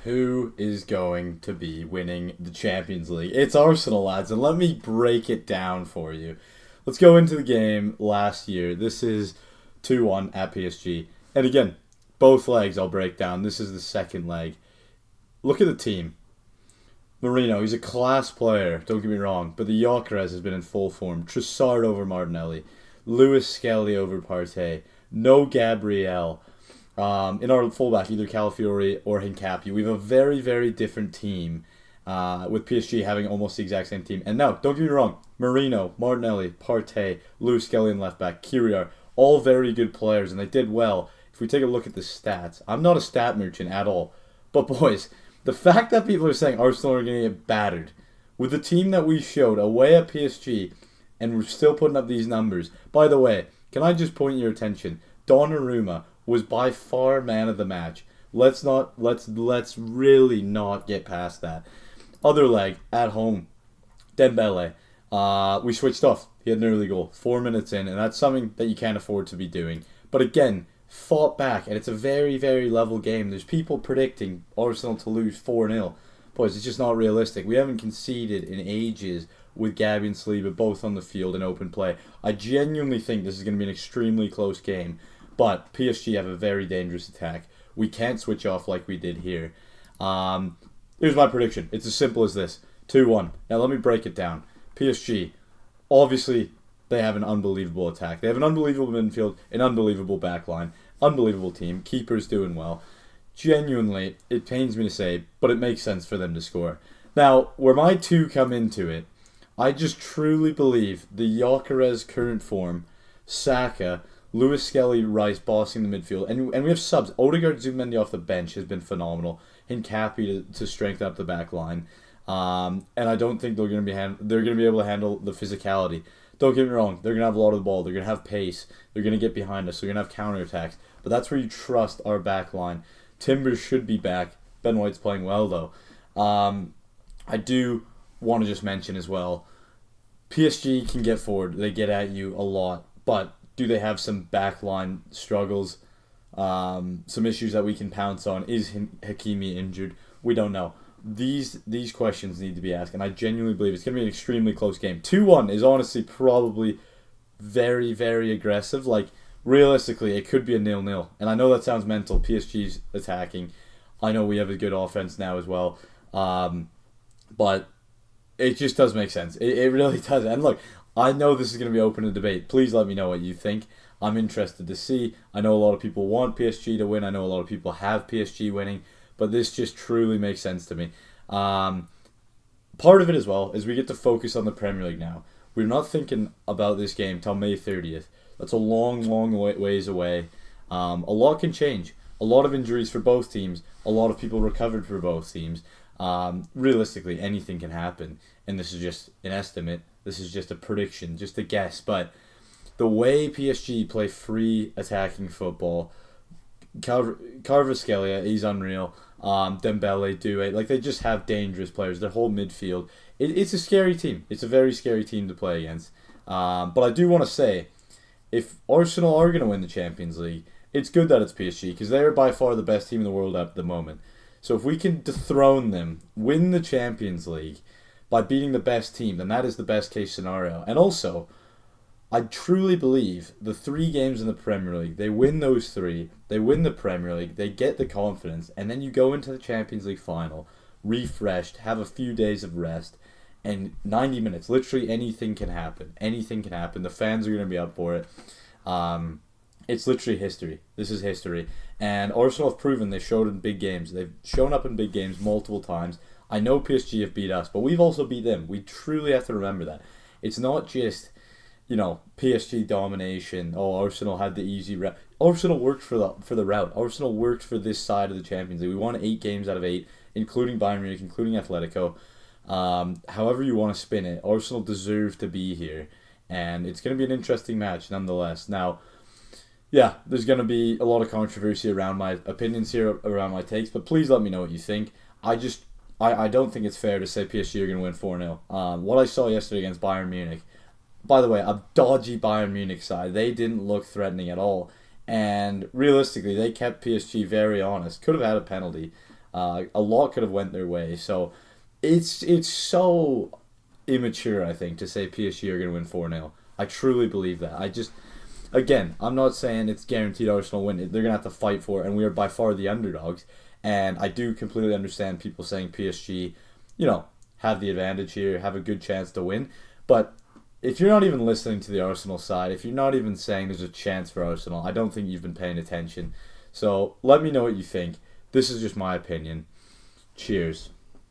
Who is going to be winning the Champions League? It's Arsenal, lads, and let me break it down for you. Let's go into the game last year. This is 2-1 at PSG. And again, both legs I'll break down. This is the second leg. Look at the team. Merino, he's a class player, don't get me wrong, but the Gyökeres has been in full form. Trossard over Martinelli. Lewis Skelly over Partey. No Gabriel. In our fullback, either Calafiori or Hincapié. We have a very, very different team with PSG having almost the exact same team. And no, don't get me wrong, Merino, Martinelli, Partey, Lewis Skelly in left back, Kyriar, all very good players, and they did well. If we take a look at the stats, I'm not a stat merchant at all. But boys, the fact that people are saying Arsenal are going to get battered with the team that we showed away at PSG, and we're still putting up these numbers. By the way, can I just point your attention? Donnarumma was by far man of the match. Let's really not get past that. Other leg at home, Dembele. We switched off. He had an early goal, 4 minutes in, and that's something that you can't afford to be doing. But again, fought back, and it's a very, very level game. There's people predicting Arsenal to lose 4-0. Boys, it's just not realistic. We haven't conceded in ages with Gabby and Saliba both on the field in open play. I genuinely think this is going to be an extremely close game, but PSG have a very dangerous attack. We can't switch off like we did here. Here's my prediction. It's as simple as this. 2-1. Now let me break it down. PSG, obviously, they have an unbelievable attack. They have an unbelievable midfield, an unbelievable backline, unbelievable team. Keeper's doing well. Genuinely, it pains me to say, but it makes sense for them to score. Now, where my two come into it, I just truly believe the Gyökeres current form, Saka, Lewis Skelly, Rice bossing the midfield, and we have subs. Odegaard, Zubimendi off the bench has been phenomenal. Hincapié to strengthen up the back line, and I don't think they're going to be able to handle the physicality. Don't get me wrong, they're going to have a lot of the ball. They're going to have pace. They're going to get behind us. They're going to have counterattacks. But that's where you trust our back line. Timbers should be back. Ben White's playing well, though. I do want to just mention as well, PSG can get forward. They get at you a lot. But do they have some backline struggles? Some issues that we can pounce on? Is Hakimi injured? We don't know. These questions need to be asked, and I genuinely believe it's going to be an extremely close game. 2-1 is honestly probably very, very aggressive. Like, realistically, it could be a 0-0. And I know that sounds mental. PSG's attacking. I know we have a good offense now as well. But it just does make sense. It really does. And look, I know this is going to be open to debate. Please let me know what you think. I'm interested to see. I know a lot of people want PSG to win. I know a lot of people have PSG winning. But this just truly makes sense to me. Part of it as well is we get to focus on the Premier League now. We're not thinking about this game till May 30th. That's a long, long ways away. A lot can change. A lot of injuries for both teams. A lot of people recovered for both teams. Realistically, anything can happen. And this is just an estimate. This is just a prediction, just a guess. But the way PSG play free attacking football, Kvaratskhelia, he's unreal. Dembele, Doué, like they just have dangerous players. Their whole midfield, it's a scary team. It's a very scary team to play against. But I do want to say, if Arsenal are going to win the Champions League, it's good that it's PSG because they are by far the best team in the world at the moment. So if we can dethrone them, win the Champions League by beating the best team, then that is the best case scenario. And also, I truly believe the 3 games in the Premier League, they win those 3, they win the Premier League, they get the confidence, and then you go into the Champions League final, refreshed, have a few days of rest, and 90 minutes, literally anything can happen. Anything can happen. The fans are going to be up for it. It's literally history. This is history. And Arsenal have proven they showed in big games. They've shown up in big games multiple times. I know PSG have beat us, but we've also beat them. We truly have to remember that. It's not just, PSG domination. Oh, Arsenal had the easy route. Arsenal worked for the route. Arsenal worked for this side of the Champions League. We won 8 games out of 8, including Bayern Munich, including Atletico. However you want to spin it, Arsenal deserve to be here, and it's going to be an interesting match nonetheless. Now, yeah, there's going to be a lot of controversy around my opinions here, around my takes, but please let me know what you think. I don't think it's fair to say PSG are going to win 4-0. What I saw yesterday against Bayern Munich, by the way, a dodgy Bayern Munich side. They didn't look threatening at all. And realistically, they kept PSG very honest. Could have had a penalty. A lot could have went their way. So it's so immature, I think, to say PSG are going to win 4-0. I truly believe that. Again, I'm not saying it's guaranteed Arsenal win. They're going to have to fight for it, and we are by far the underdogs. And I do completely understand people saying PSG, have the advantage here, have a good chance to win. But if you're not even listening to the Arsenal side, if you're not even saying there's a chance for Arsenal, I don't think you've been paying attention. So let me know what you think. This is just my opinion. Cheers.